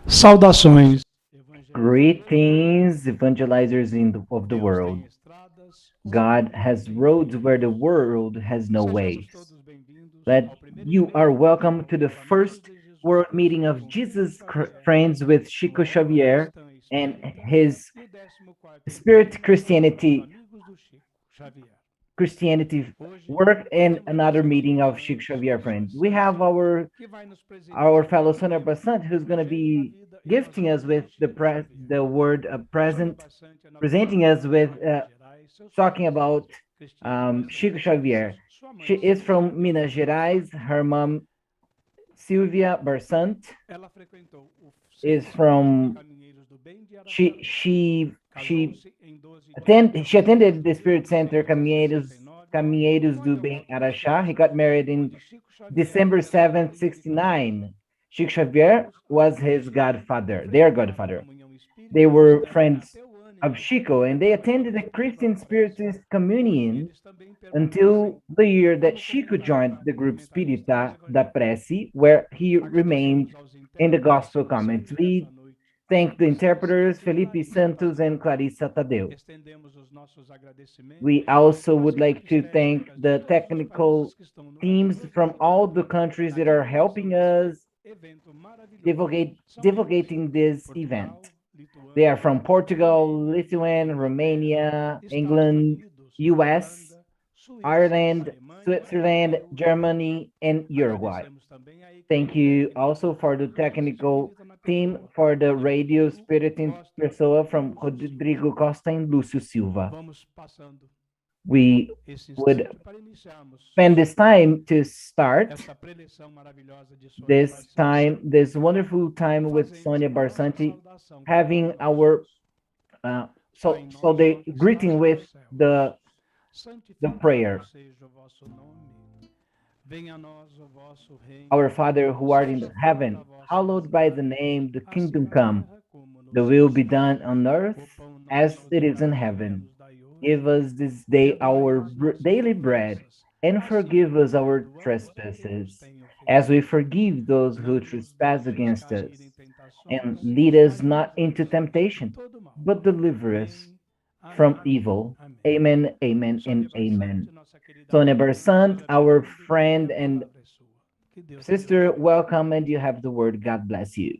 Saudações, Greetings, evangelizers of the Deus tem world. estradas, o seu God povo tem has caminhos. roads where the world has no Sejamos ways. todos bem-vindos That ao primeiro you are encontro welcome to the para amigos first de Jesus world Cristo meeting of com Chico Jesus Xavier, Friends with no Chico Xavier Afeganistão and Espírita, his e o 14º Spirit encontro dos Christianity amigos do Chico Xavier. Christianity Hoje work and temos another nossos meeting of Chico convidados Xavier de sua friends. We have essência que vai nos our presidir fellow pelo Sônia tema Barsante who's going to Evangelho da be Vida e das gifting us obras with de Chico Xavier. the word Sônia present, Barsante é presenting natural us de with Minas Gerais. Seus talking pais, about cristianismo Chico e ciências. Xavier. Sua She mãe, is from Sônia Minas Gerais. Barsante. Her mom, Sylvia Barsante, Ela frequentou o is Centro Espírita from Caminheiros do Bem de she Araçatuba. she she Casou-se em 12 de setembro she de attended the Spirit Center1869 Caminheiros com a do Bem devota Araxá. He esposa got married in de Chico Xavier, December padroeiro 7th, de cada um. 69. Chico Xavier Ambos, was além his disso, godfather, their frequentaram a godfather. comunhão They espírita were cristã friends até o ano em of que Chico Chico, foi and they padroeiro attended the de toda a Christian Grécia, Spiritist onde communion eles também until permanecem the year that como Chico joined the group comentaristas do Spirita da Evangelho. Prece, where he remained Agradecemos aos in the intérpretes Gospel presentes comments. nessa We noite, thank the especialmente interpreters Felipe Clarissa Santos and Tadeu. Clarissa Tadeu. Estendemos os nossos We agradecimentos also às would like equipes to thank técnicas de the todos os technical países que estão teams from ajudando all the countries na that are helping divulgação deste us evento maravilhoso. divulgate, São eles: divulgating this event. Portugal, They are Lituânia, from Portugal, Romênia, Lithuania, Inglaterra, Romania, Estados England, Unidos, US, Holanda, Suíça, Ireland, Alemanha e Switzerland, Uruguai. Germany, and Uruguay. Agradecemos também à Thank equipe you técnica also for the da Rede technical Espírita na team pessoa for the de radio Rodrigo Spirit in Costa Pessoa e from Lúcio Silva. Rodrigo Costa and Lucio Silva. Vamos passando We esse would instante para iniciarmos spend this time to start esta preleção maravilhosa de Sônia Barsante, this wonderful time with fazendo Sonia a nossa Barsante, saudação having our católicos. so Pai the nosso que greeting estás with nos céus, the santificado prayer. seja o vosso nome. Venha a nós o vosso Our reino. Father who art in Seja feita a heaven, vossa hallowed by the vontade, name, the assim kingdom na come, terra como no the will céu. be done on O earth pão as nosso it de is in cada dia heaven. nos dai Give hoje. us this day Perdoai our as nossas daily bread, ofensas, and assim forgive como us our perdoamos a quem nos trespasses, tem as we ofendido. forgive those who Não nos trespass deixeis against us. cair em And tentações, lead us mas not into livrai-nos de temptation, todo mal. but deliver us Amém, from amém, evil. amém. Amen, amen, and Sônia amen. Barsante, nossa querida Sonia amiga, Barsant, seja our bem-vinda e friend a and palavra é sua. Que Deus te sister, abençoe. welcome, and you have the word. God bless you.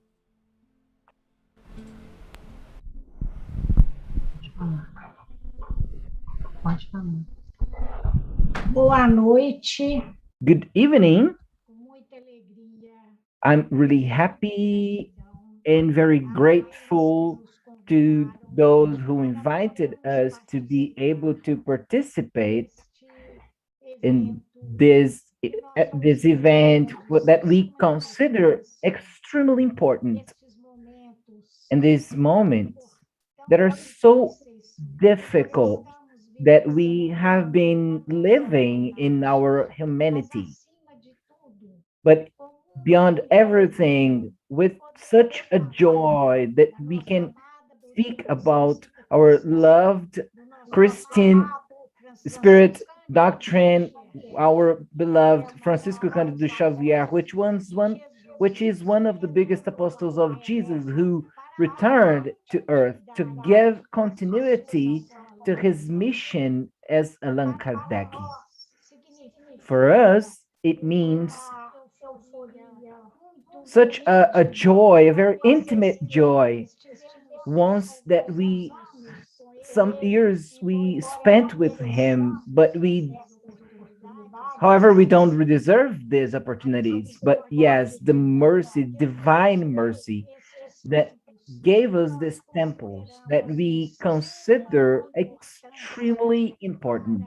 Pode falar. Boa noite. Good evening. Com muita alegria. I'm really happy and very grateful to those who invited us to be able to participate in this event that we consider extremely important in these moments that are so difficult that we have been living in our humanity. But beyond everything, with such a joy that we can speak about our loved Christian spirit doctrine, our beloved Francisco Cândido Xavier, which is one of the biggest apostles of Jesus who returned to earth to give continuity to his mission as Allan Kardec. For us, it means such a joy, a very intimate joy. Once that some years we spent with him, but however, we don't deserve these opportunities. But yes, the mercy, divine mercy that gave us these temples that we consider extremely important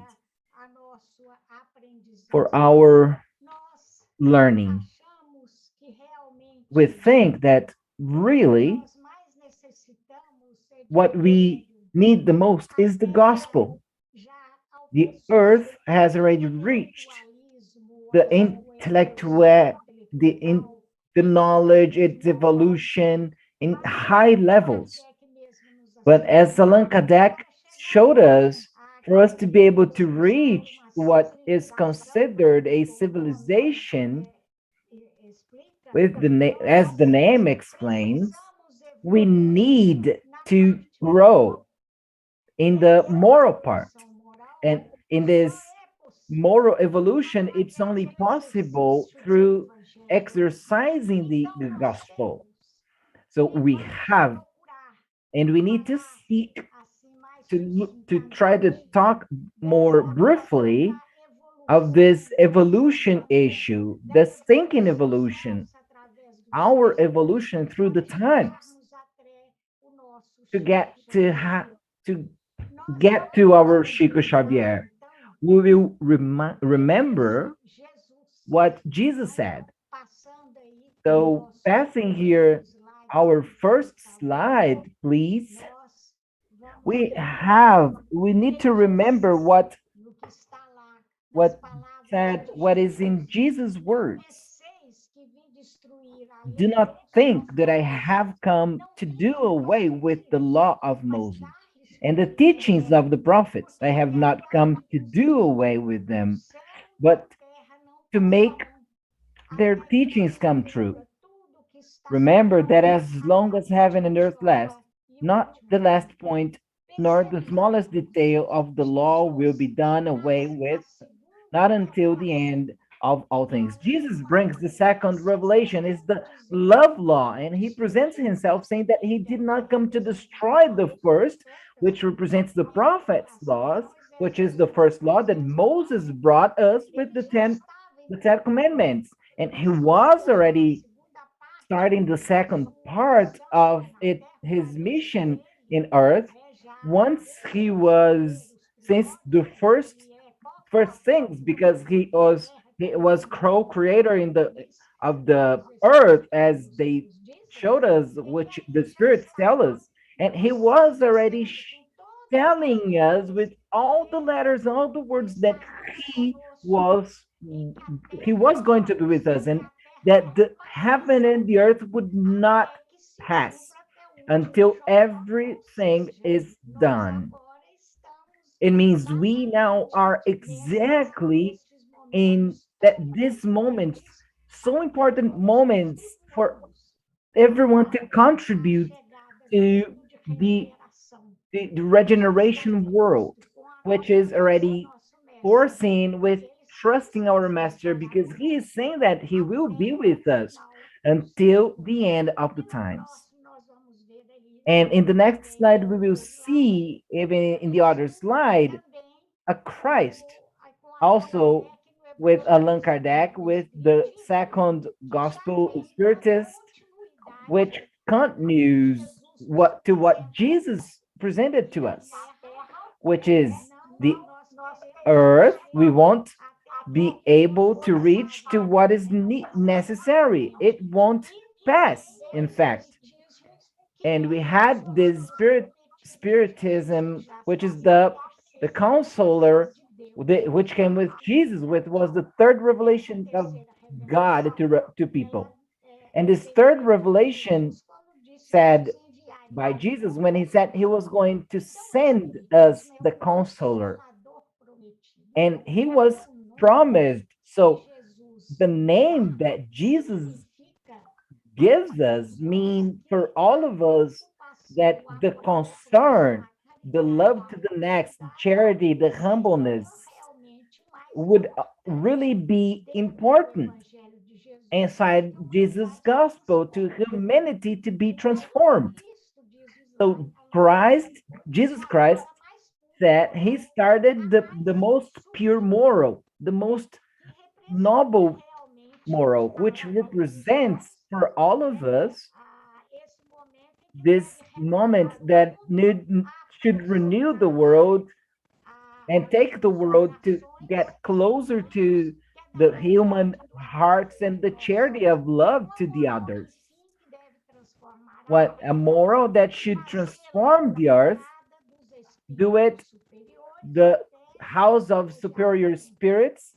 for our learning. We think that really what we need the most is the gospel. The earth has already reached the intellectual, the in, the knowledge, its evolution in high levels. But as Allan Kardec showed us, for us to be able to reach what is considered a civilization, with as the name explains, we need to grow in the moral part. And in this moral evolution, it's only possible through exercising the gospel. So we have, and we need to seek to try to talk more briefly of this evolution issue, the thinking evolution, our evolution through the times to get to get to our Chico Xavier. We will remember what Jesus said. So passing here our first slide, please. We need to remember what said, what is in Jesus' words. Do not think that I have come to do away with the law of Moses and the teachings of the prophets. I have not come to do away with them, but to make their teachings come true. Remember that as long as heaven and earth last, not the last point nor the smallest detail of the law will be done away with, not until the end of all things. Jesus brings the second revelation, is the love law, and he presents himself saying that he did not come to destroy the first, which represents the prophets' laws, which is the first law that Moses brought us with the Ten Commandments. And he was already starting the second part of his mission in earth once he was since the first things, because he was co-creator in the of the earth, as they showed us, which the spirits tell us, and he was already telling us with all the letters, all the words that he was he was going to be with us, and that the heaven and the earth would not pass until everything is done. It means we now are exactly in that this moment, so important moments for everyone to contribute to the the regeneration world, which is already foreseen with trusting our master, because he is saying that he will be with us until the end of the times. And in the next slide, we will see, even in the other slide, a Christ, also with Allan Kardec, with the second gospel spiritist, which continues what Jesus presented to us, which is the earth. We won't be able to reach to what is necessary. It won't pass, in fact. And we had this spiritism, which is the counselor, which came with Jesus, which was the third revelation of God to people. And this third revelation said by Jesus, when he said he was going to send us the counselor, and he was promised. So the name that Jesus gives us mean for all of us that the concern, the love to the next, charity, the humbleness would really be important inside Jesus' gospel to humanity to be transformed. So Jesus Christ, said he started the most pure moral, the most noble moral, which represents for all of us this moment that should renew the world and take the world to get closer to the human hearts and the charity of love to the others. What a moral that should transform the earth, do it the house of superior spirits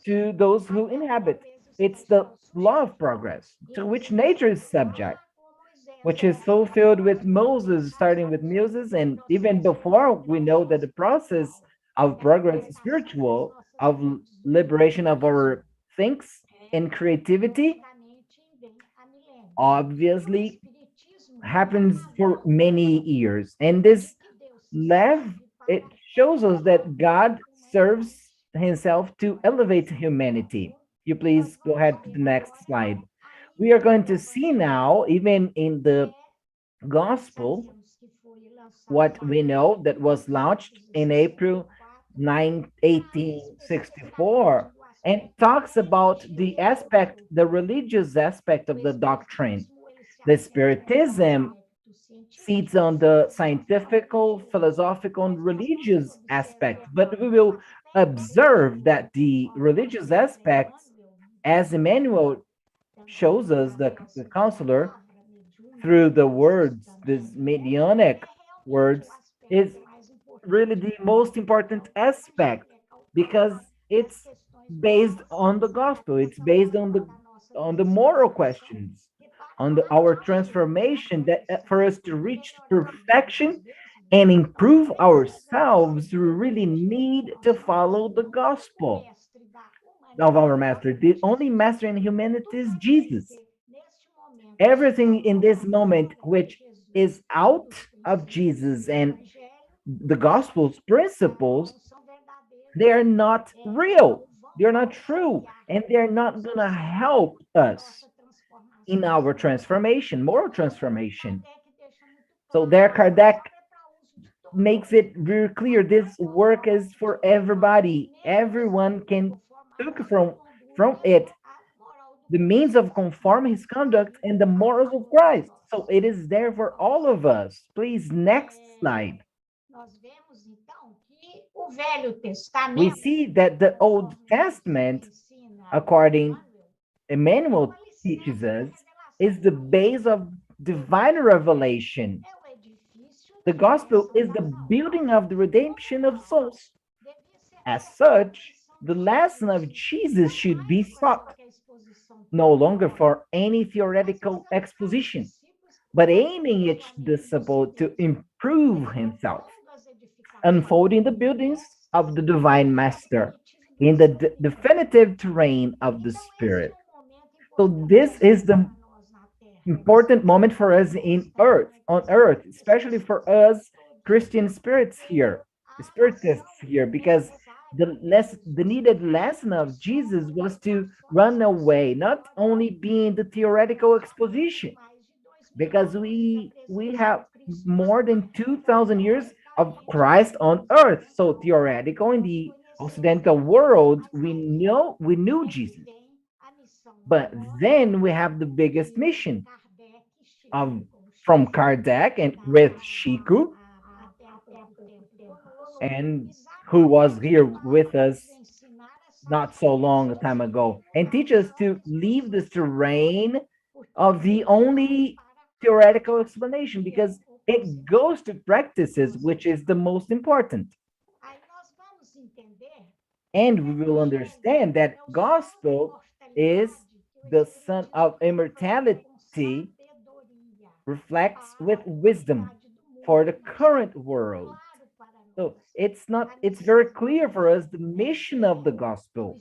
to those who inhabit. It's the law of progress to which nature is subject, which is fulfilled with Moses, starting with Moses, and even before we know that the process of progress is spiritual, of liberation of our things and creativity, obviously happens for many years. And this left, it shows us that God serves himself to elevate humanity. You please go ahead to the next slide. We are going to see now, even in the gospel, what we know that was launched in April 1864, and talks about the aspect, the religious aspect of the doctrine. The Spiritism seats on the scientific, philosophical, and religious aspect, but we will observe that the religious aspects, as Emmanuel shows us, the counselor, through the words, these medianic words, is really the most important aspect because it's based on the gospel. It's based on the moral questions, on our transformation that for us to reach perfection and improve ourselves, we really need to follow the gospel of our master. The only master in humanity is Jesus. Everything in this moment which is out of Jesus and the gospel's principles, they are not real, they're not true, and they're not going to help us in our transformation, moral transformation. So there, Kardec makes it very clear this work is for everybody. Everyone can take from it the means of conform his conduct and the morals of Christ. So it is there for all of us. Please, next slide. We see that the Old Testament, according Emmanuel teaches us, is the base of divine revelation. The gospel is the building of the redemption of souls. As such, the lesson of Jesus should be sought, no longer for any theoretical exposition, but aiming each disciple to improve himself, unfolding the buildings of the divine master in the definitive terrain of the spirit. So this is the important moment for us in earth, on earth, especially for us Christian spirits here, spiritists here, because the needed lesson of Jesus was to run away, not only being the theoretical exposition, because we have more than 2,000 years of Christ on earth. So theoretical in the Occidental world, we knew Jesus. But then we have the biggest mission of from Kardec and with Chico, and who was here with us not so long a time ago, and teach us to leave this terrain of the only theoretical explanation because it goes to practices, which is the most important. And we will understand that gospel is the son of immortality, reflects with wisdom for the current world. So it's very clear for us the mission of the gospel,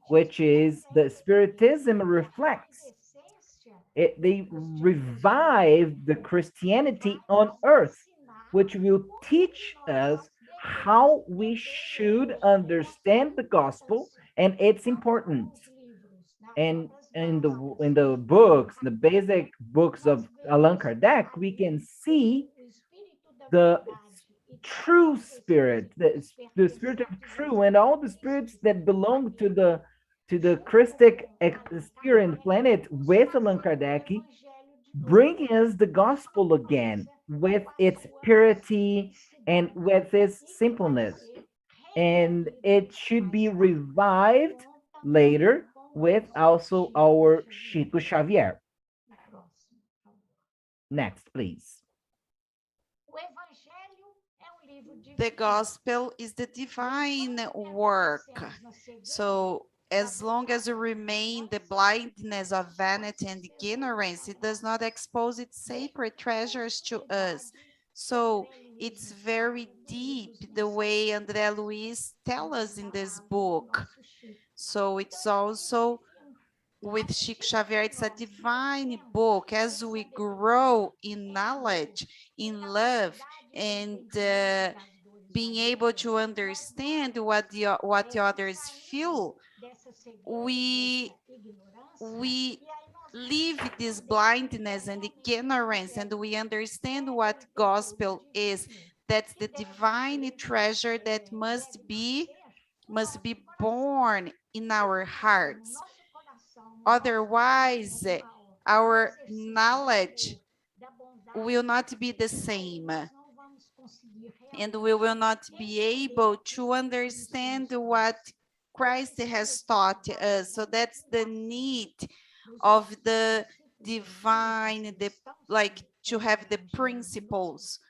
which is the spiritism reflects. They revive the Christianity on earth, which will teach us how we should understand the gospel and its importance. And in the books, the basic books of Allan Kardec, we can see the true spirit, the spirit of true, and all the spirits that belong to the Christic experience planet with Allan Kardec, bringing us the gospel again with its purity and with its simpleness. And it should be revived later with also our Chico Xavier. Next, please. The gospel is the divine work. So as long as it remains the blindness of vanity and ignorance, it does not expose its sacred treasures to us. So it's very deep the way André Luiz tells us in this book. So it's also with Chico Xavier. It's a divine book. As we grow in knowledge, in love, and being able to understand what the others feel, we leave this blindness and ignorance, and we understand what gospel is. That's the divine treasure that must be born in our hearts. Otherwise, our knowledge will not be the same, and we will not be able to understand what Christ has taught us. So that's the need of the divine, like to have the principles.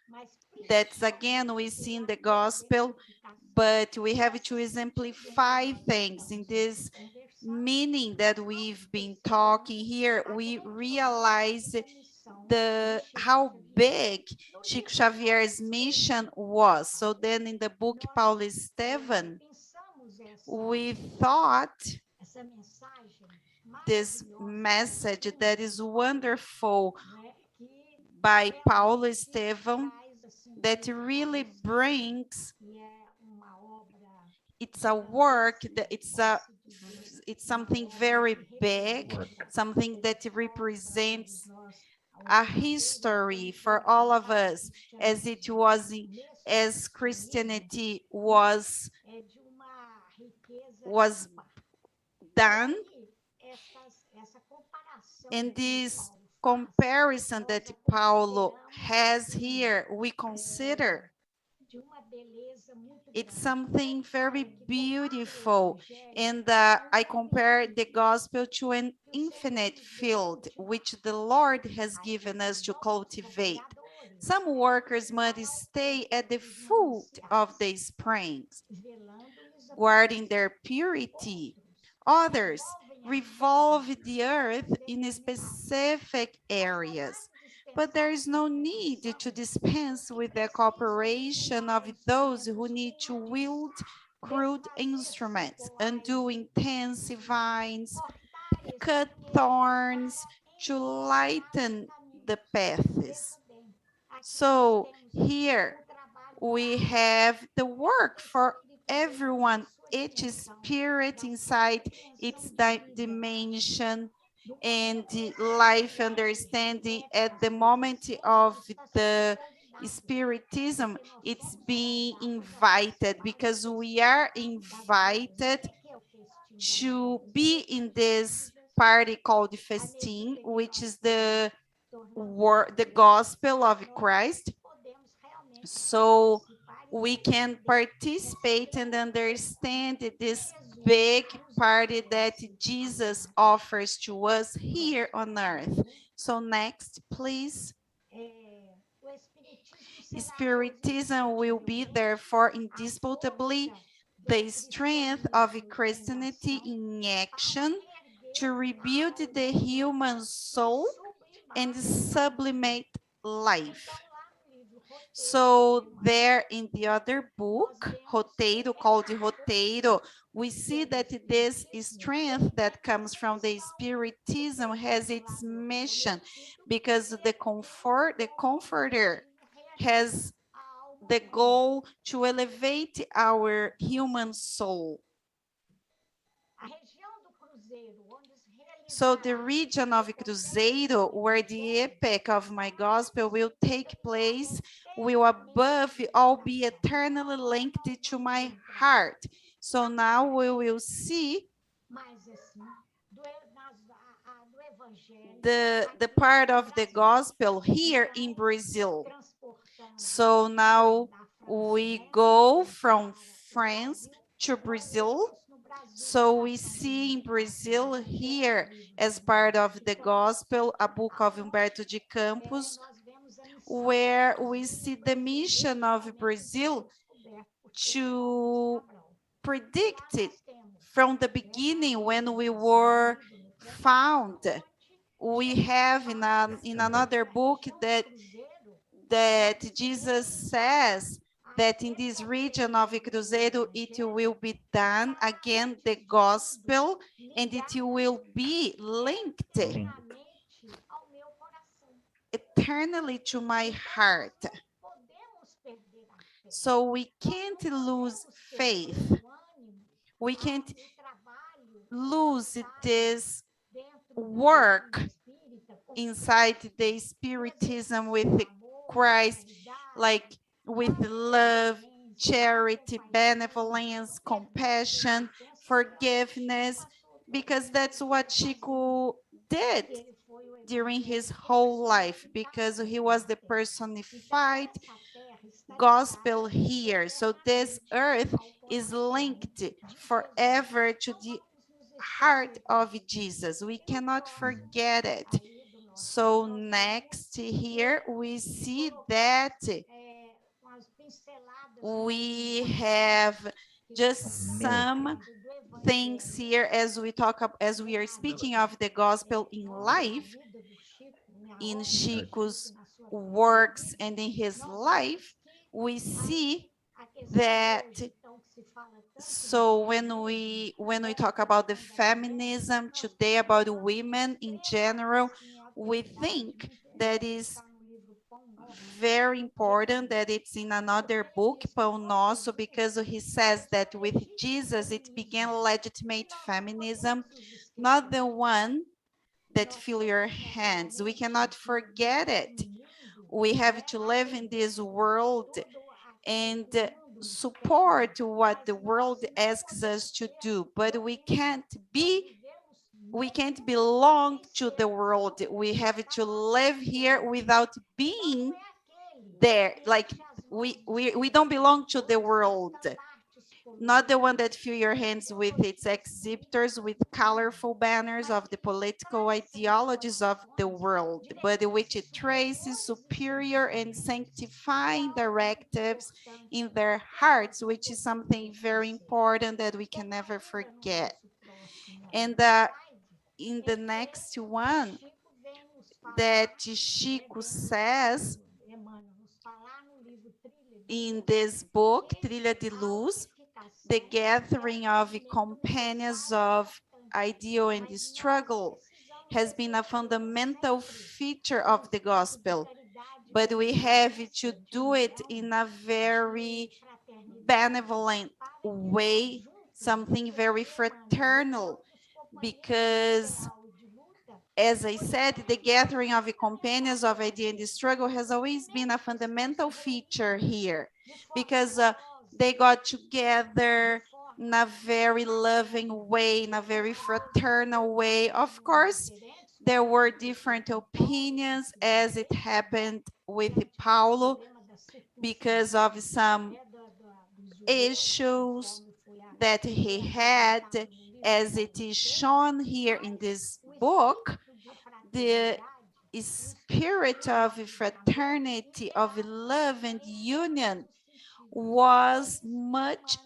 That's again we see in the gospel, but we have to exemplify things in this meaning that we've been talking here. We realize how big Chico Xavier's mission was. So then in the book Spiritistevent, we thought this message that is wonderful by Paulo Estevam, that really brings, it's a work, that it's something very big, something that represents a history for all of us, as it was, as Christianity was done. And this comparison that Paulo has here, we consider it's something very beautiful. And I compare the gospel to an infinite field, which the Lord has given us to cultivate. Some workers must stay at the foot of the springs, guarding their purity. Others revolve the earth in specific areas. But there is no need to dispense with the cooperation of those who need to wield crude instruments, undo intense vines, cut thorns to lighten the paths. So here we have the work for everyone, each spirit inside its dimension and life understanding. At the moment of the spiritism, it's being invited, because we are invited to be in this party called Festin, which is the gospel of Christ. So we can participate and understand this big party that Jesus offers to us here on earth. So next, please. Spiritism will be therefore indisputably the strength of Christianity in action to rebuild the human soul and sublimate life. So there in the other book, Roteiro, called Roteiro, we see that this strength that comes from the Spiritism has its mission, because the Comforter has the goal to elevate our human soul. So the region of Cruzeiro, where the epic of my gospel will take place, will above all be eternally linked to my heart. So now we will see the part of the gospel here in Brazil. So now we go from France to Brazil. So we see in Brazil here, as part of the gospel, a book of Humberto de Campos, where we see the mission of Brazil to predict it from the beginning when we were found. We have in another book that Jesus says that in this region of Cruzeiro, it will be done again, the gospel, and it will be linked eternally to my heart. So we can't lose faith. We can't lose this work inside the spiritism with Christ, like with love, charity, benevolence, compassion, forgiveness, because that's what Chico did during his whole life, because he was the personified gospel here. So this earth is linked forever to the heart of Jesus. We cannot forget it. So next here we see that we have just some things here as we talk up, as we are speaking of the gospel in life, in Chico's works and in his life, we see that. So when we talk about the feminism today, about women in general, we think that is very important that it's in another book, Pão Nosso, because he says that with Jesus it began legitimate feminism, not the one that fill your hands. We cannot forget it. We have to live in this world and support what the world asks us to do, but we can't belong to the world. We have to live here without being there. Like we don't belong to the world. Not the one that fill your hands with its exhibitors, with colorful banners of the political ideologies of the world, but which it traces superior and sanctifying directives in their hearts, which is something very important that we can never forget. And in the next one, that Chico says in this book, Trilha de Luz, the gathering of companions of ideal and struggle has been a fundamental feature of the gospel, but we have to do it in a very benevolent way, something very fraternal, because as I said, the gathering of the companions of idea and the struggle has always been a fundamental feature here, because they got together in a very loving way, in a very fraternal way. Of course, there were different opinions, as it happened with Paulo, because of some issues that he had, as it is shown here in this book. The spirit of fraternity, of love and union was much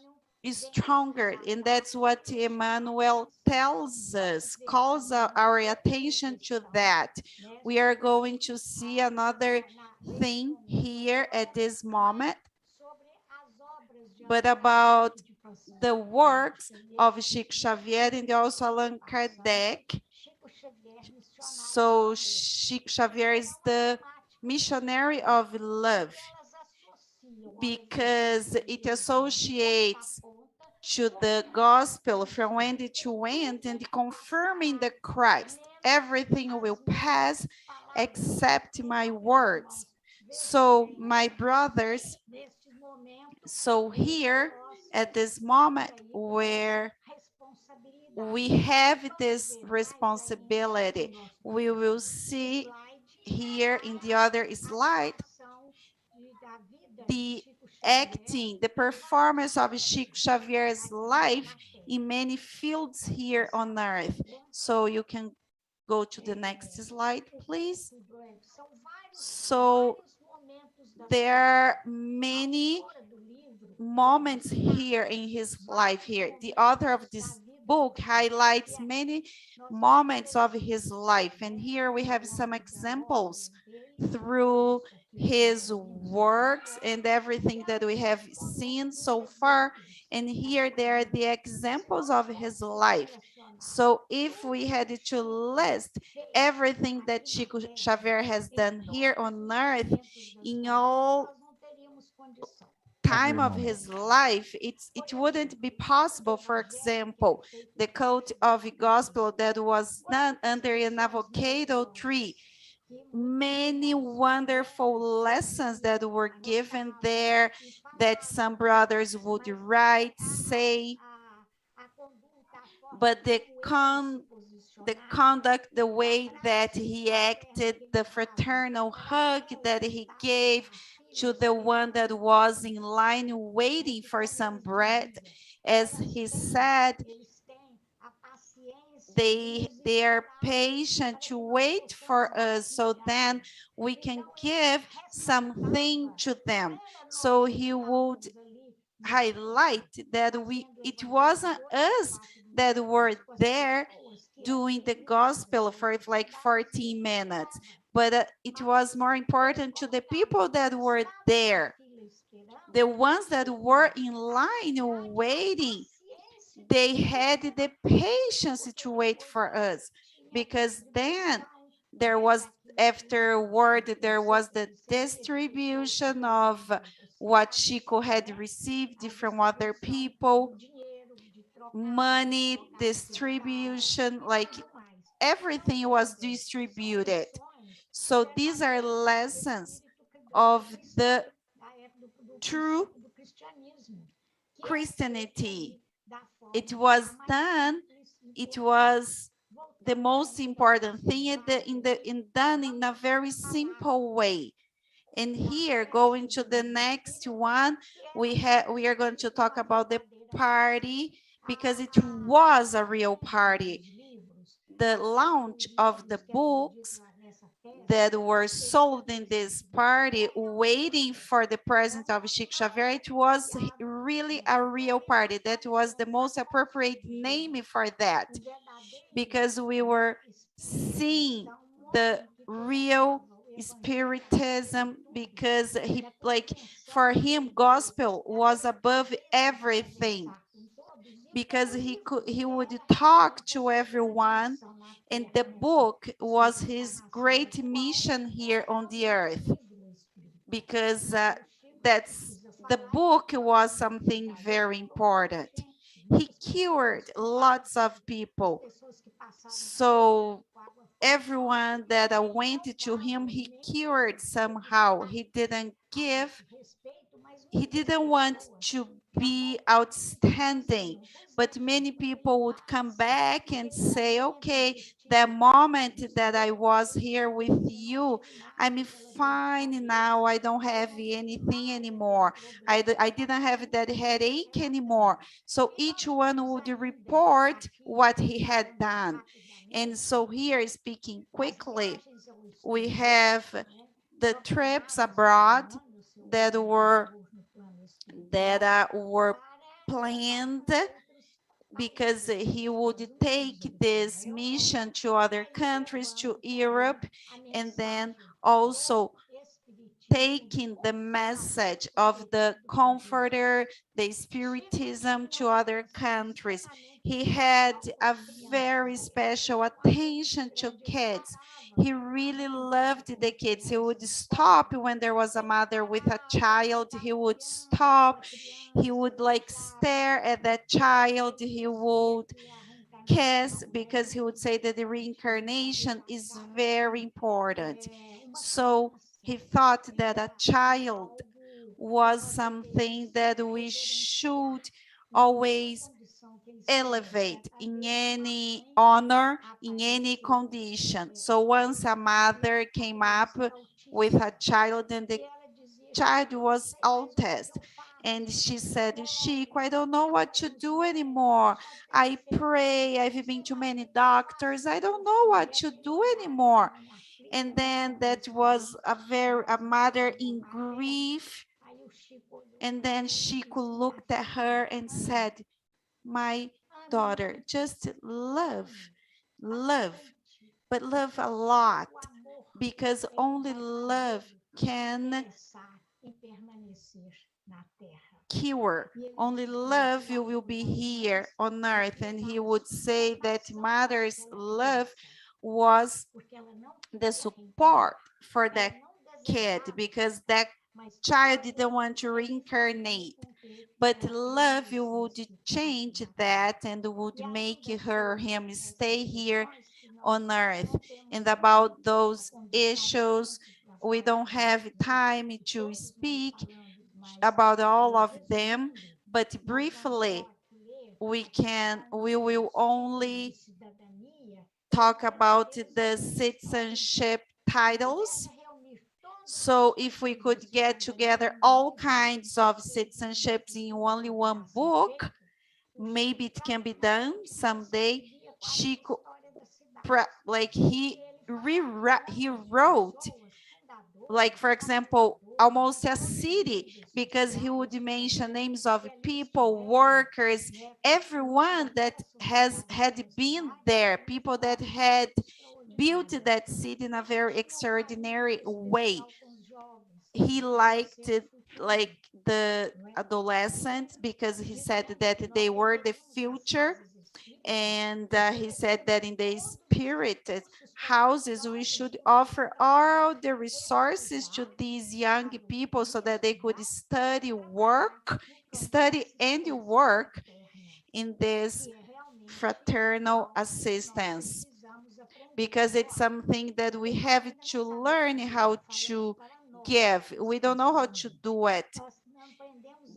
stronger, and that's what Emmanuel tells us, calls our attention to that. We are going to see another thing here at this moment, but about the works of Chico Xavier and also Allan Kardec. So Chico Xavier is the missionary of love, because it associates to the gospel from end to end and confirming the Christ. Everything will pass except my words. So my brothers, so here at this moment where we have this responsibility, we will see here in the other slide the acting, the performance of Chico Xavier's life in many fields here on earth. So you can go to the next slide, please. So there are many moments here in his life here. The author of this book highlights many moments of his life. And here we have some examples through his works and everything that we have seen so far. And here there are the examples of his life. So if we had to list everything that Chico Xavier has done here on earth in all time of his life, it wouldn't be possible. For example, the cult of gospel that was done under an avocado tree, many wonderful lessons that were given there that some brothers would write, say, but the conduct, the way that he acted, the fraternal hug that he gave to the one that was in line waiting for some bread, as he said, they are patient to wait for us so then we can give something to them. So he would highlight that it wasn't us that were there doing the gospel for like 14 minutes, but it was more important to the people that were there, the ones that were in line waiting. They had the patience to wait for us, because then there was, afterward, there was the distribution of what Chico had received from other people, money distribution, like everything was distributed. So these are lessons of the true Christianity. It was done, it was the most important thing done in a very simple way. And here, going to the next one, we are going to talk about the party, because it was a real party. The launch of the books that were sold in this party, waiting for the presence of Chico Xavier, it was really a real party. That was the most appropriate name for that, because we were seeing the real spiritism, because he, like, for him gospel was above everything, because he would talk to everyone, and the book was his great mission here on the earth, because that's the book was something very important. He cured lots of people, so everyone that went to him, he cured somehow. He didn't want to be outstanding, but many people would come back and say, okay, the moment that I was here with you, I'm fine now, I don't have anything anymore, I didn't have that headache anymore. So each one would report what he had done. And so here, speaking quickly, we have the trips abroad that were planned, because he would take this mission to other countries, to Europe, and then also taking the message of the comforter, the spiritism, to other countries. He had a very special attention to kids. He really loved the kids. He would stop when there was a mother with a child. He would stop. He would like stare at that child. He would kiss, because he would say that the reincarnation is very important. So he thought that a child was something that we should always elevate in any honor, in any condition. So once a mother came up with a child, and the child was autist, and she said, Chico, I don't know what to do anymore. I pray, I've been to many doctors, I don't know what to do anymore. And then that was a mother in grief. And then Chico looked at her and said, my daughter, just love, but love a lot, because only love can cure. Only love you will be here on earth. And he would say that mother's love was the support for that kid, because that child didn't want to reincarnate. But love you would change that and would make her him stay here on earth. And about those issues, we don't have time to speak about all of them, but briefly we will only talk about the citizenship titles. So if we could get together all kinds of citizenships in only one book, maybe it can be done someday. Chico, like he wrote, like for example, almost a city, because he would mention names of people, workers, everyone that had been there, people that had built that city in a very extraordinary way. He liked it, like the adolescents, because he said that they were the future. And he said that in the spirit houses, we should offer all the resources to these young people so that they could study and work in this fraternal assistance, because it's something that we have to learn how to give. We don't know how to do it,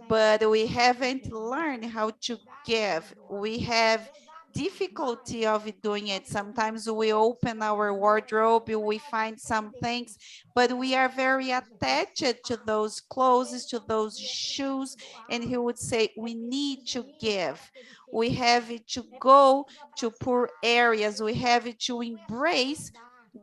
but we haven't learned how to give. We have difficulty of doing it. Sometimes we open our wardrobe, we find some things, but we are very attached to those clothes, to those shoes. And he would say, we need to give. We have to go to poor areas. We have to embrace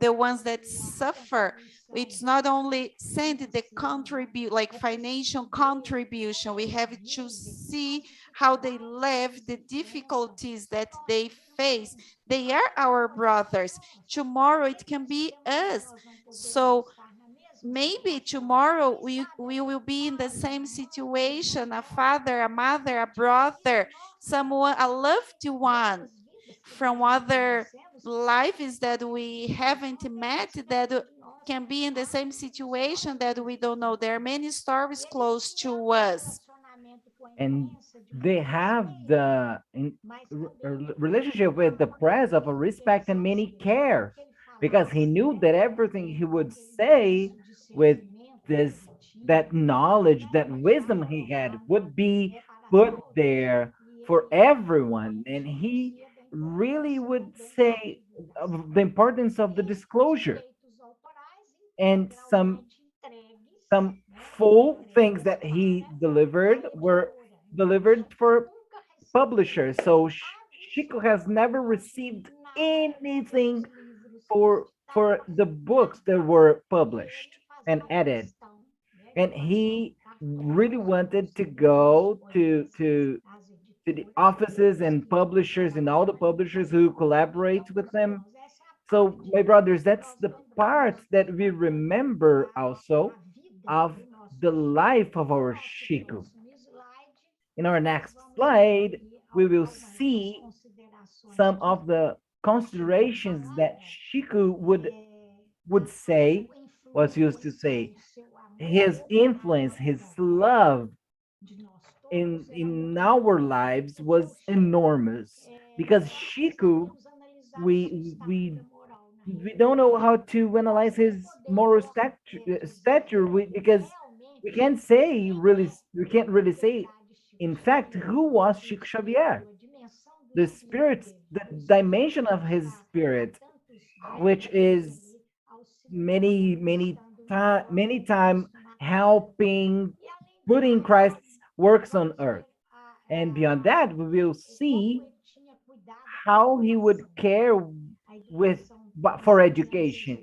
the ones that suffer. It's not only send the contribute, like financial contribution. We have to see how they live, the difficulties that they face. They are our brothers. Tomorrow it can be us. So maybe tomorrow we will be in the same situation, a father, a mother, a brother, someone, a loved one from other lives that we haven't met, that can be in the same situation that we don't know. There are many stories close to us. And they have the relationship with the press of a respect and many care, because he knew that everything he would say with this, that knowledge, that wisdom he had, would be put there for everyone. And he really would say of the importance of the disclosure, and some full things that he delivered were delivered for publishers. So Chico has never received anything for the books that were published and edited. And he really wanted to go to the offices and publishers and all the publishers who collaborate with them. So, my brothers, that's the part that we remember also of the life of our Chico. In our next slide, we will see some of the considerations that Chico would say, was used to say, his influence, his love in our lives was enormous. Because Chico, we don't know how to analyze his moral stature, because we can't really say, in fact, who was Chico Xavier, the spirit, the dimension of his spirit, which is many time helping putting Christ's works on earth. And beyond that, we will see how he would care with for education,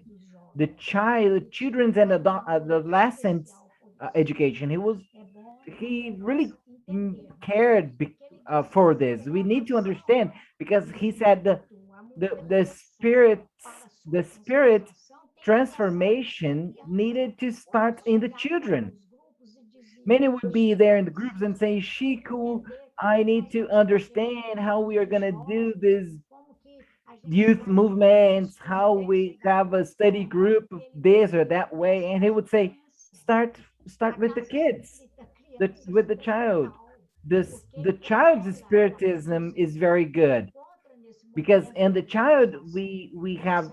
the children's and adolescents education. He really cared for this. We need to understand because he said the the spirit transformation needed to start in the children. Many would be there in the groups and say, Chico, I need to understand how we are going to do this youth movements, how we have a study group of this or that way. And he would say, start with the kids, with the child. The child's spiritism is very good because in the child we have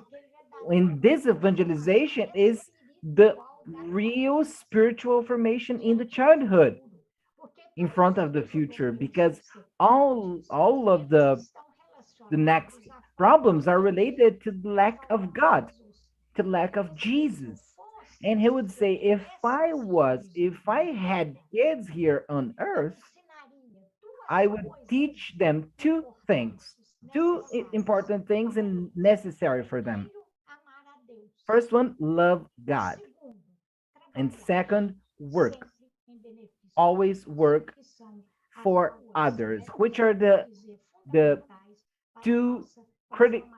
in this evangelization is the real spiritual formation in the childhood in front of the future because all of the next problems are related to the lack of God, to lack of Jesus. And he would say, if I had kids here on earth, I would teach them two things, important things and necessary for them. First one, love God. And second, work. Always work for others, which are the two critical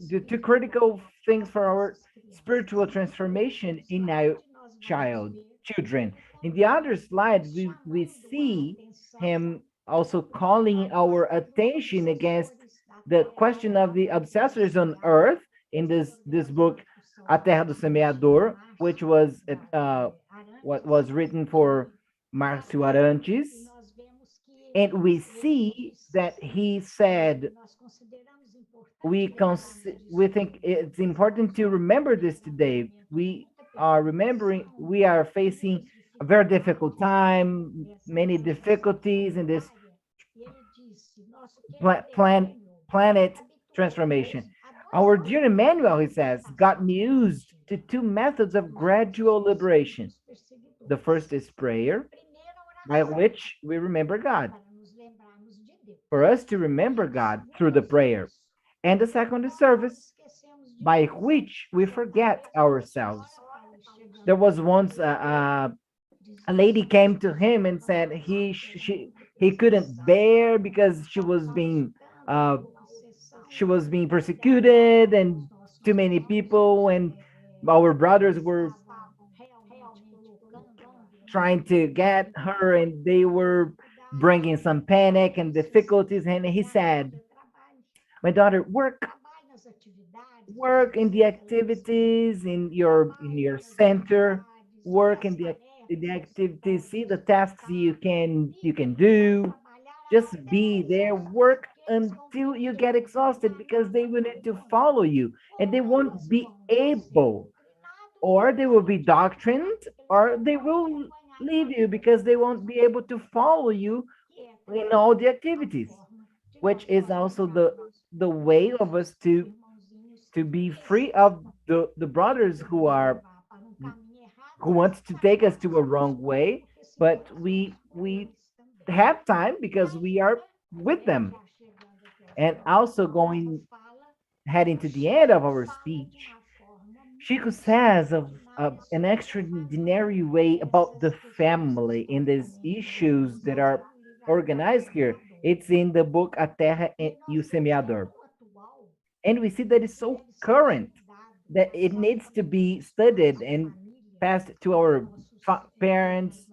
the two critical things for our spiritual transformation in our children. In the other slide, we see him also calling our attention against the question of the obsessors on earth in this book, A Terra do Semeador, which was what was written for Márcio Arantes. And we see that he said we think it's important to remember this today. We are facing a very difficult time, many difficulties in this pla- plan planet transformation. Our dear Emmanuel, he says, got me used to two methods of gradual liberation. The first is prayer, by which we remember God, for us to remember God through the prayer. And the second is service, by which we forget ourselves. There was once a lady came to him and said he couldn't bear because uh, she was being persecuted and too many people and our brothers were trying to get her and they were bringing some panic and difficulties and he said, my daughter, work in the activities in your center, work in the activities, see the tasks you can do, just be there, work until you get exhausted because they will need to follow you and they won't be able, or they will be doctrined, or they will leave you because they won't be able to follow you in all the activities, which is also the way of us to be free of the brothers who want to take us to a wrong way, but we have time because we are with them. And also going heading to the end of our speech, Chico says of an extraordinary way about the family in these issues that are organized here. It's in the book A Terra e o Semeador. And we see that it's so current that it needs to be studied and passed to our parents,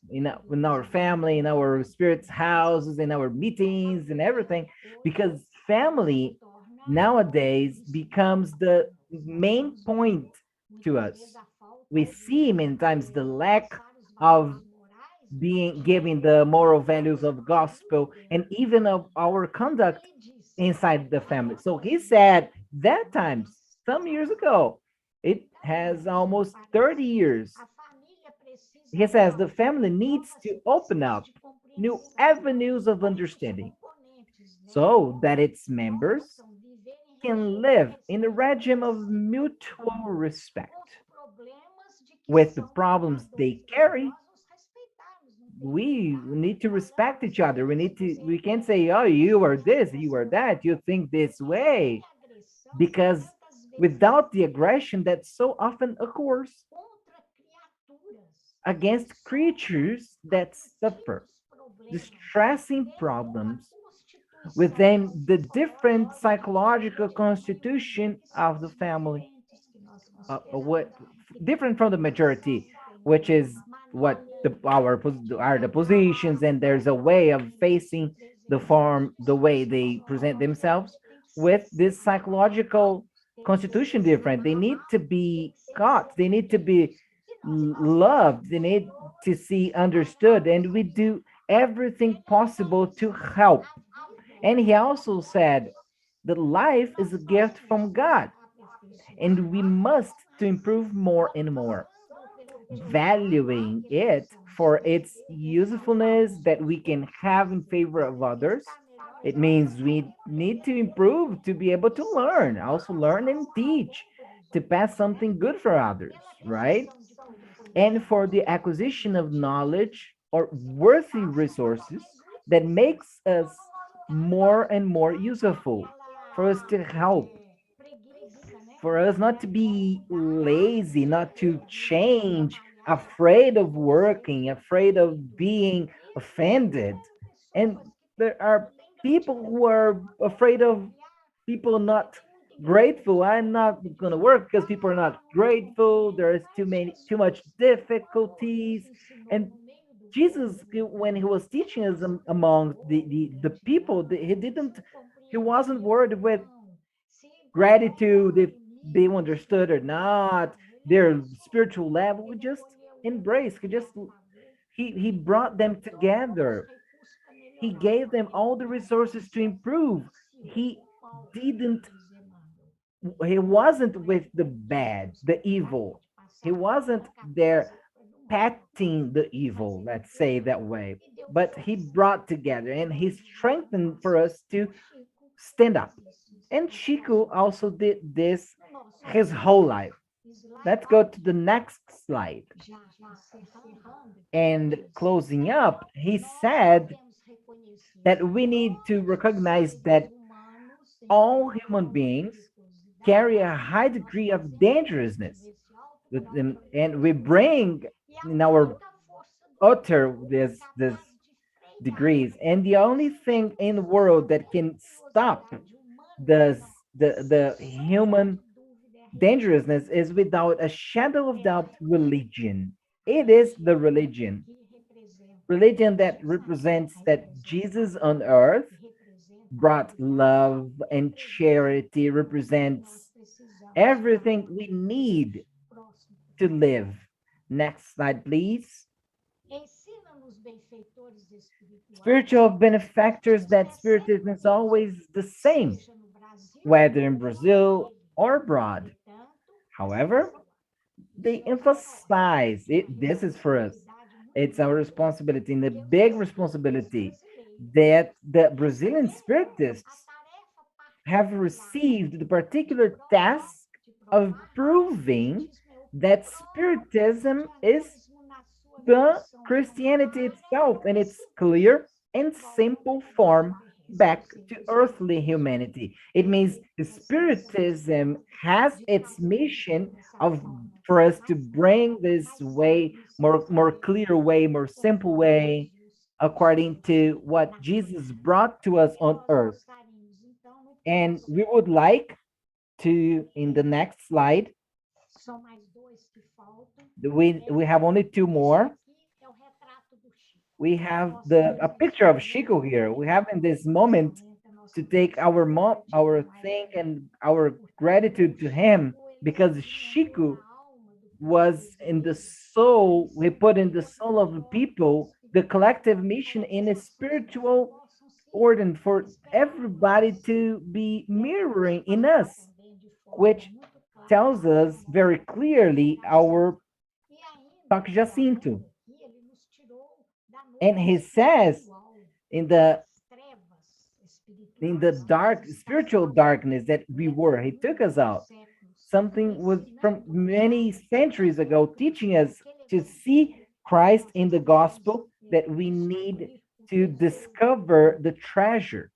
in our family, in our spirits' houses, in our meetings, and everything, because family nowadays becomes the main point to us. We see many times the lack of being given the moral values of gospel and even of our conduct inside the family. So he said that times some years ago, it has almost 30 years. He says the family needs to open up new avenues of understanding so that its members can live in a regime of mutual respect. With the problems they carry, we need to respect each other. We can't say, oh, you are this, you are that, you think this way, because without the aggression that so often occurs against creatures that suffer distressing problems within the different psychological constitution of the family, what different from the majority, which is what are the positions, and there's a way of facing the form, the way they present themselves with this psychological constitution different. They need to be caught, they need to be loved, they need to see understood, and we do everything possible to help. And he also said that life is a gift from God, and we must to improve more and more, valuing it for its usefulness that we can have in favor of others. It means we need to improve to be able to learn, also learn and teach, to pass something good for others, right? And for the acquisition of knowledge or worthy resources that makes us more and more useful, for us to help, for us not to be lazy, not to change, afraid of working, afraid of being offended. And there are people who are afraid of people not grateful. I'm not going to work because people are not grateful. There's too much difficulties. And Jesus, when he was teaching us among the people, he wasn't worried with gratitude if they understood or not, their spiritual level. We just embraced. He brought them together. He gave them all the resources to improve. He didn't he wasn't with the bad, the evil. He wasn't there patting the evil, let's say that way. But he brought together and he strengthened for us to stand up. And Chico also did this his whole life. Let's go to the next slide. And closing up, he said that we need to recognize that all human beings carry a high degree of dangerousness with them, and we bring in our utter this degrees, and the only thing in the world that can stop the the human dangerousness is, without a shadow of doubt, religion. It is the religion that represents that Jesus on earth brought love and charity, represents everything we need to live. Next slide, please. Spiritual benefactors, that spiritism is always the same, whether in Brazil or abroad. However, they emphasize it. This is for us. It's our responsibility, and the big responsibility, that the Brazilian spiritists have received the particular task of proving that spiritism is the Christianity itself in its clear and simple form back to earthly humanity. It means Spiritism has its mission of for us to bring this way, more clear way, more simple way, according to what Jesus brought to us on earth. And we would like to, in the next slide, we have only two more. We have the a picture of Chico here. We have in this moment to take our thank and our gratitude to him, because Chico was in the soul, we put in the soul of the people the collective mission in a spiritual order for everybody to be mirroring in us, which tells us very clearly our Toque Jacinto. And he says in the dark spiritual darkness that we were, he took us out. Something was from many centuries ago teaching us to see Christ in the gospel, that we need to discover the treasure.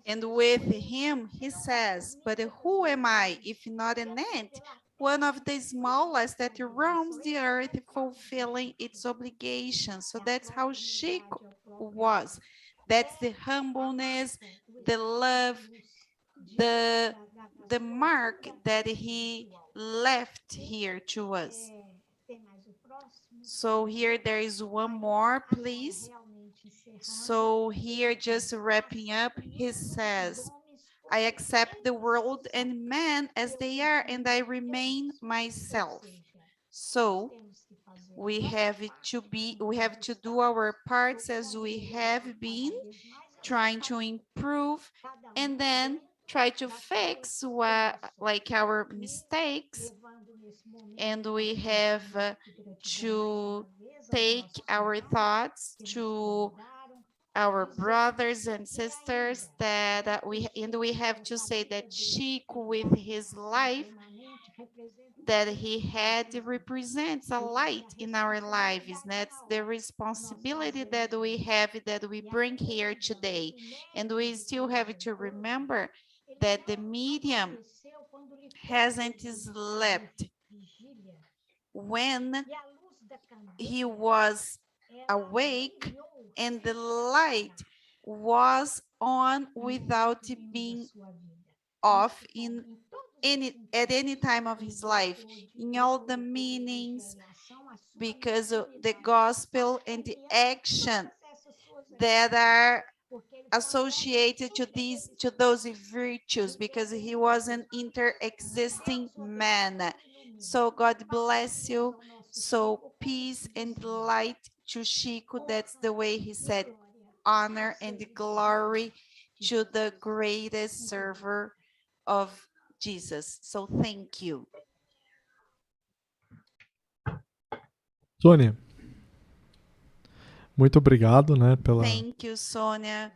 And with him, he says, but who am I if not an ant? one of the smallest that roams the earth fulfilling its obligations. So that's how Chico was. That's the humbleness, the love, the mark that he left here to us. So here there is one more, please. So here, just wrapping up, he says, I accept the world and man as they are, and I remain myself. So we have to do our parts as we have been, trying to improve, and then try to fix what, like our mistakes, and we have to take our thoughts to our brothers and sisters that we have to say that Chico with his life that he had represents a light in our lives. That's the responsibility that we have, that we bring here today. And we still have to remember that the medium hasn't slept. When he was awake and the light was on without being off at any time of his life, in all the meanings, because of the gospel and the action that are associated to those virtues, because he was an inter-existing man. So God bless you. So peace and light to Chico. That's the way he said, honor and glory to the greatest server of Jesus. So thank you. Sônia, muito obrigado, né, pela Thank you, Sônia,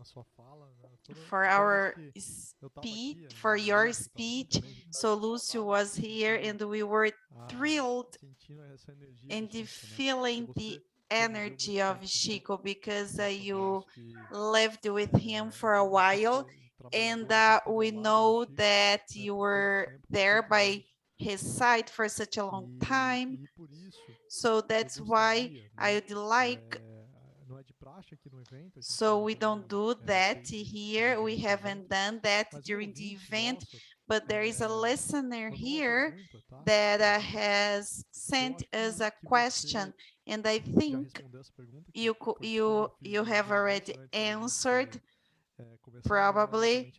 sua fala, né, for our speech, for your speech. So Lúcio was here and we were thrilled sentindo essa energia and do Chico, né? feeling the energy of Chico, because you que lived with him for a while, and we know that you were there by his side for such a long time. por isso So that's why I would like, não é de praxe aqui no evento, a gente so we não don't do that feito here. We haven't done that during the event, but there is a listener here that has sent us a question, and I think you have already answered probably,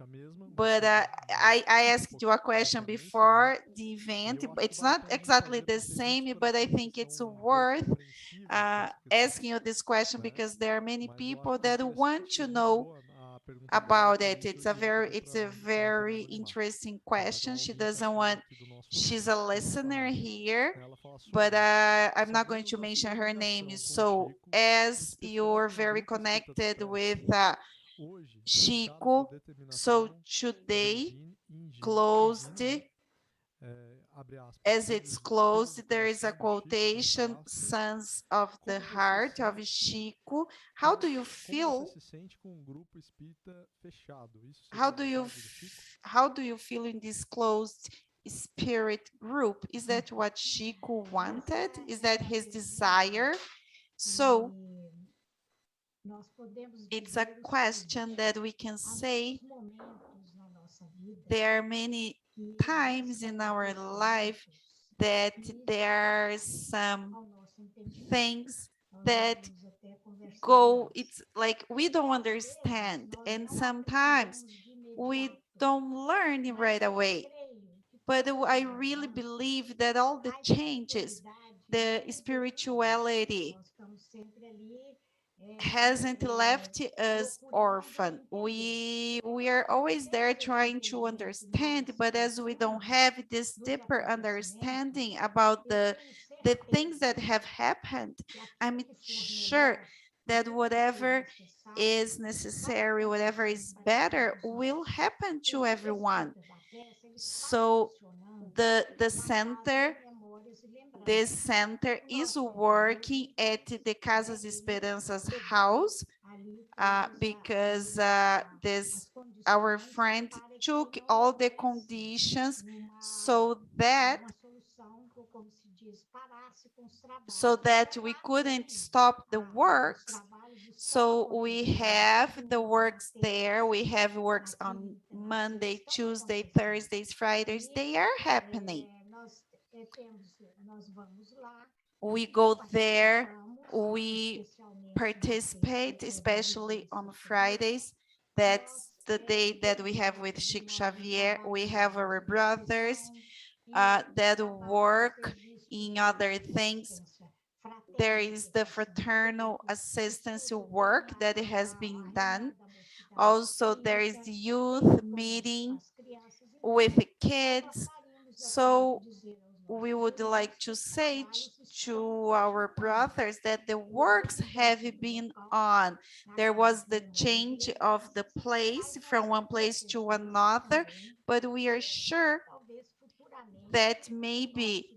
but I asked you a question before the event. It's not exactly the same, but I think it's worth asking you this question, because there are many people that want to know about it. It's a very interesting question. She doesn't want, she's a listener here, but I'm not going to mention her name. So as you're very connected with Chico, so today closed, as it's closed, there is a quotation, Sons of the Heart of Chico. How do you feel? How do you feel in this closed spirit group? Is that what Chico wanted? Is that his desire? So it's a question that we can say there are many times in our life that there are some things that go, it's like we don't understand, and sometimes we don't learn right away. But I really believe that all the changes, the spirituality hasn't left us orphan. We are always there trying to understand, but as we don't have this deeper understanding about the things that have happened, I'm sure that whatever is necessary, whatever is better, will happen to everyone. So the center, this center is working at the Casas Esperanças house because our friend took all the conditions so that we couldn't stop the works. So we have the works there. We have works on Monday, Tuesday, Thursdays, Fridays. They are happening. We go there, we participate, especially on Fridays. That's the day that we have with Chico Xavier. We have our brothers that work in other things. There is the fraternal assistance work that has been done. Also, there is the youth meeting with the kids. So we would like to say to our brothers that the works have been on. There was the change of the place from one place to another, but we are sure that maybe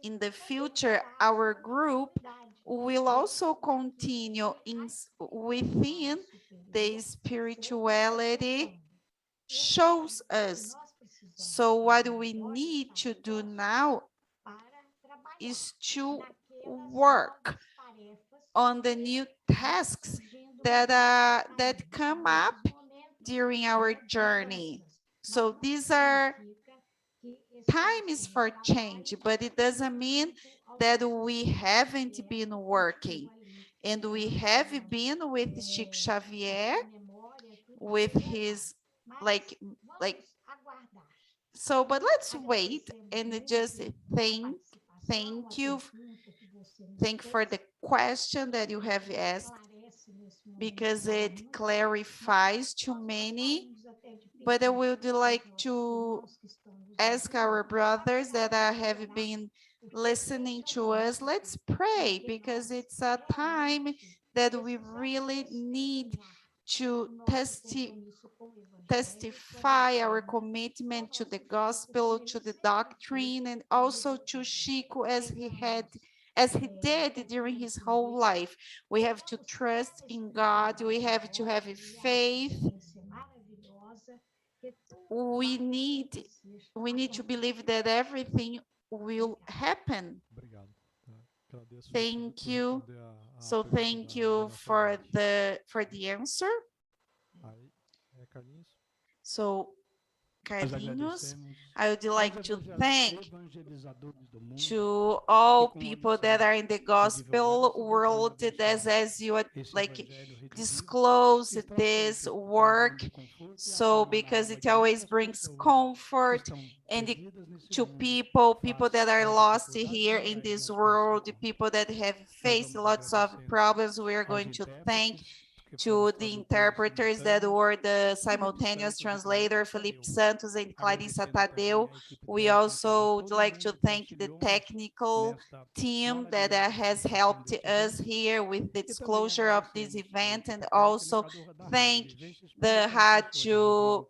in the future our group will also continue within the spirituality shows us. So what we need to do now is to work on the new tasks that come up during our journey. So these are times for change, but it doesn't mean that we haven't been working. And we have been with Chico Xavier, with his like so, but let's wait and just thank you for the question that you have asked, because it clarifies too many. But I would like to ask our brothers that have been listening to us, let's pray, because it's a time that we really need to testify our commitment to the gospel, to the doctrine, and also to Chico as he did during his whole life. We have to trust in God. We have to have faith. We need to believe that everything will happen. Thank you. So thank you for the answer. So, Carlinhos, I would like to thank to all people that are in the gospel world that as you like disclose this work, so because it always brings comfort and to people that are lost here in this world, people that have faced lots of problems. We are going to thank to the interpreters that were the simultaneous translator, Felipe Santos and Clarissa Tadeu. We also would like to thank the technical team that has helped us here with the disclosure of this event, and also thank the radio,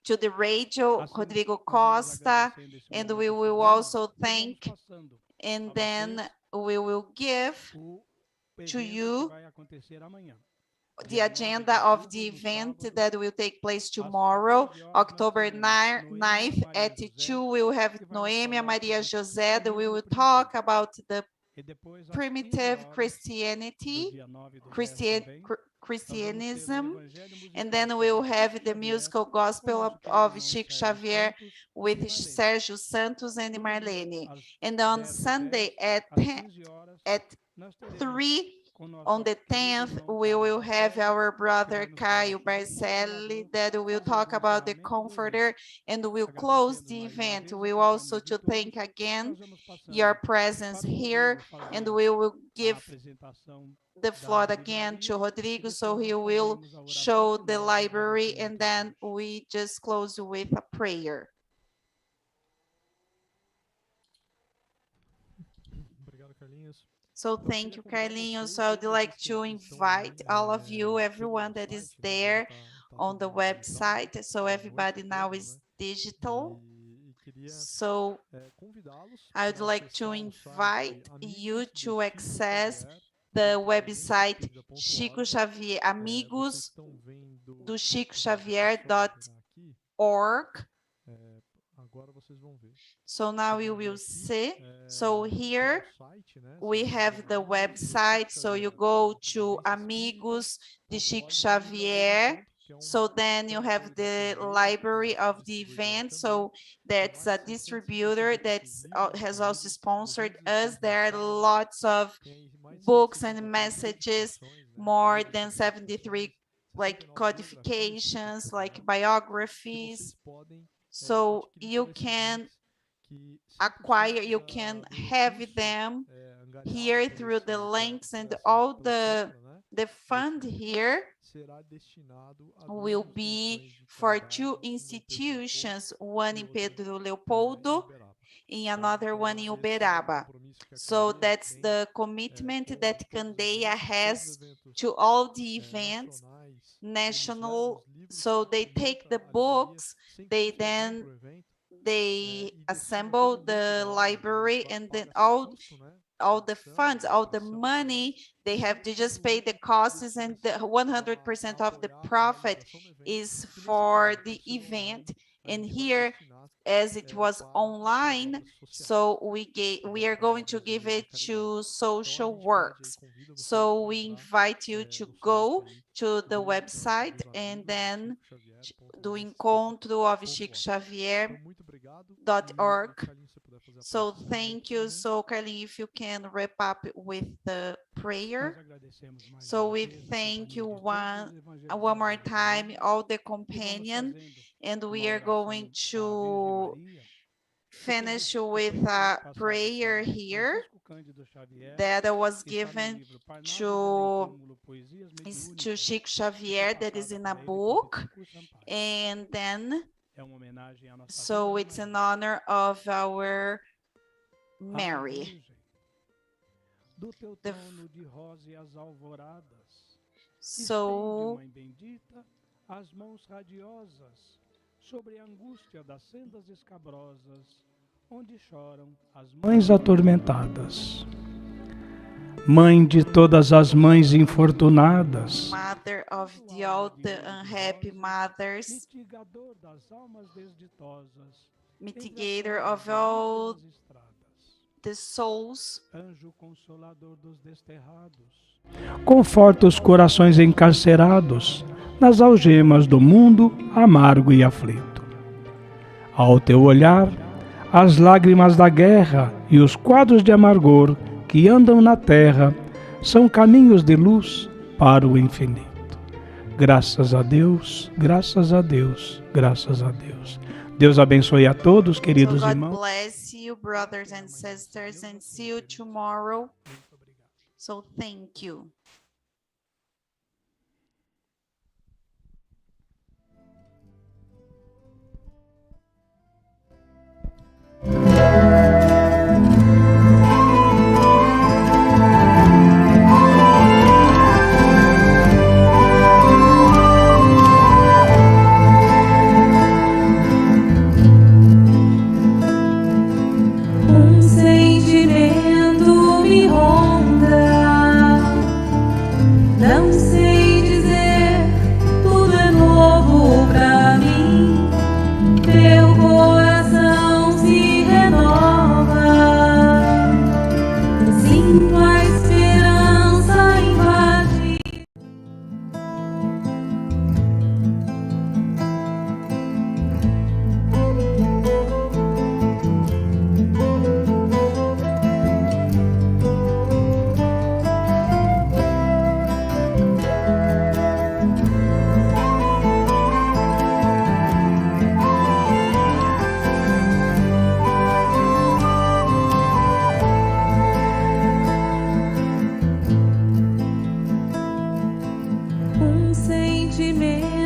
to the radio, Rodrigo Costa, and we will also thank, and then we will give to you the agenda of the event that will take place tomorrow, October 9th at 2. We will have Noemia Maria José, that we will talk about the primitive Christianism, and then we'll have the musical gospel of Chico Xavier with Sérgio Santos and Marlene. And on Sunday at 3, on the 10th, we will have our brother Caio Barcelli that will talk about the Comforter, and will close the event. We also to thank again your presence here, and we will give the floor again to Rodrigo, so he will show the library, and then we just close with a prayer. So thank you, Carlinhos. So I would like to invite all of you, everyone that is there on the website. So everybody now is digital. So I would like to invite you to access the website Chico Xavier, amigos do chicoxavierfriends.org. So now you will see. So here we have the website. So you go to Amigos de Chico Xavier. So then you have the library of the event. So that's a distributor that has also sponsored us. There are lots of books and messages, more than 73 like codifications, like biographies. So you can acquire, you can have them here through the links, and all the fund here will be for 2 institutions, one in Pedro Leopoldo and another one in Uberaba. So that's the commitment that Candeia has to all the events, national. So they take the books, they assemble the library, and then all the funds, all the money, they have to just pay the costs, and the 100% of the profit is for the event. And here, as it was online, so we are going to give it to social works. So we invite you to go to the website and then do encontro of chicoxavier.org. So thank you. So Carlinhos, if you can wrap up with the prayer. So we thank you one more time, all the companions, and we are going to finish with a prayer here that was given to Chico Xavier, that is in a book, and then so it's in honor of our Mary. So as mãos radiosas sobre a angústia das sendas escabrosas, onde choram as mães atormentadas. Mãe de todas as mães infortunadas, Mother of all the unhappy mothers, mitigador das almas desditosas, mitigator of all the souls, anjo consolador dos desterrados, conforta os corações encarcerados nas algemas do mundo amargo e aflito. Ao teu olhar, as lágrimas da guerra e os quadros de amargor que andam na terra são caminhos de luz para o infinito. Graças a Deus, graças a Deus, graças a Deus. Deus abençoe a todos, queridos so God irmãos. bless you, brothers and sisters, and see you tomorrow. So thank you. Sentimento me ronda, não sei dizer, tudo é novo pra mim. Meu coração se renova, sinto a esperança invadir. Sentimento